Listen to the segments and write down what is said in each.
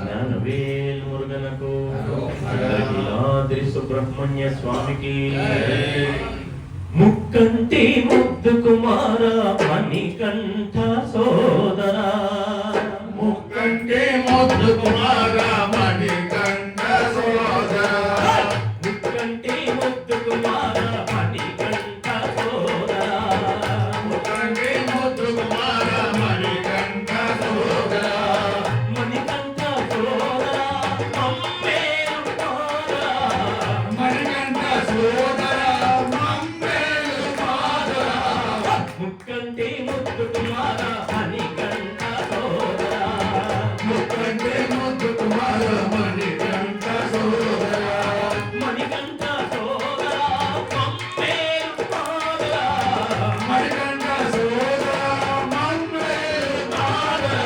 జ్ఞానవేల్ మురుగనకు అఖిలాద్రి సుబ్రహ్మణ్య స్వామికి ముక్కంటి ముద్దు కుమార మణికంఠ సోదరా ముక్కంటి ముద్దు కుమార మణికంఠ సోదరా ముక్కంటి ముద్దు కుమార మణికంఠ సోదరా ముక్కంటి ముద్దు కుమార మణికంఠ సోదరా మణికంఠ సోదరా మమ్మేలు సోదరా మణికంఠ సోదరా మమ్మేలు సోదరా ముక్కంటి ముద్దు కుమార మణికంఠ సోదరా ముక్కంటి ముద్దు కుమార మణికంఠ సోదరా మణికంఠ సోదరా మమ్మేలు సోదరా మణికంఠ సోదరా మమ్మేలు సోదరా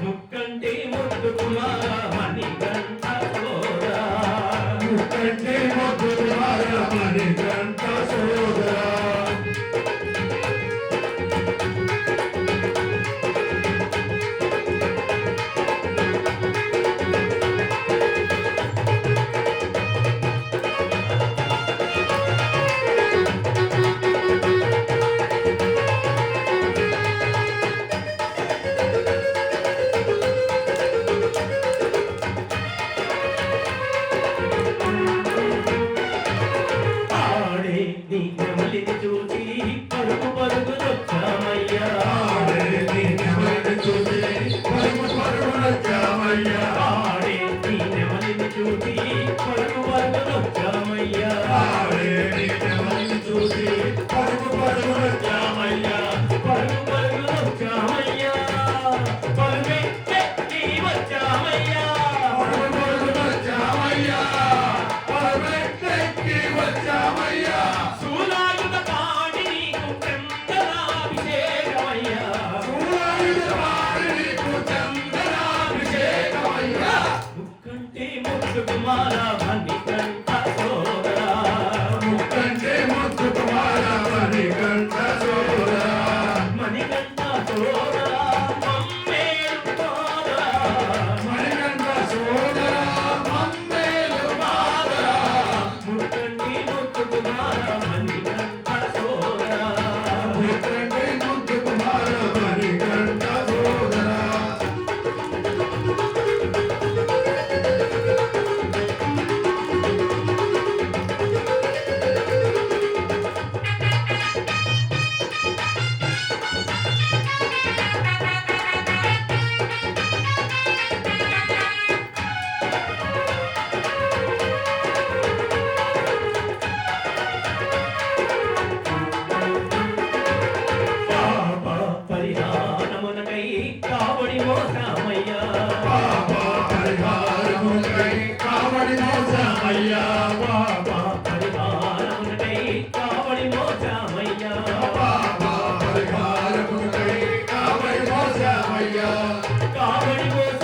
ముక్కంటి ముద్దు కుమార మణికంఠ సోదరా ముక్కంటి ముద్దు కుమార మణికంఠ సోదరా ఆడే నీ నెమలిని చూసి పరుగు పరుగులొచ్చామయ్యా ఆడే నీ నెమలిని చూసి పరుగు పరుగులొచ్చామయ్యా ఆడే నీ నెమలిని చూసి పరుగు పరుగులొచ్చామయ్యా ఆడే నీ నెమలిని చూసి పరుగు పరుగులొచ్చామయ్యా పరుగు పరుగులొచ్చామయ్యా పరుగెత్తి వచ్చామయ్యా పరుగు పరుగులొచ్చామయ్యా పరుగెత్తి వచ్చామయ్యా సూలాయుధ పాడి నీకు చందనాభిషేకమయ్యా సూర్యుడి వారి నీకు చందనాభిషేకమయ్యా ముక్కంటి ముద్దు కుమార మణికంఠ సోదరా ముక్కంటి ముద్దు కుమార మణికంఠ సోదరా మణికంఠ సోదరా మమ్మేలు సోదరా మణికంఠ సోదరా మమ్మేలు సోదరా ముక్కంటి ముద్దు కుమార మణికంఠ సోదరా ముక్కంటి ముద్దు కుమార మణికంఠ సోదరా పాప పరిహారమునకై కావడి మోసామయ్యా పాప పరిహారముకై కావడి మోసమయ్యా పాప పరిహారమునకై కావడి మోసామయ్యా పాప పరిహారముకై కావడి మోసమయ్యా కావడి మోసామయ్యా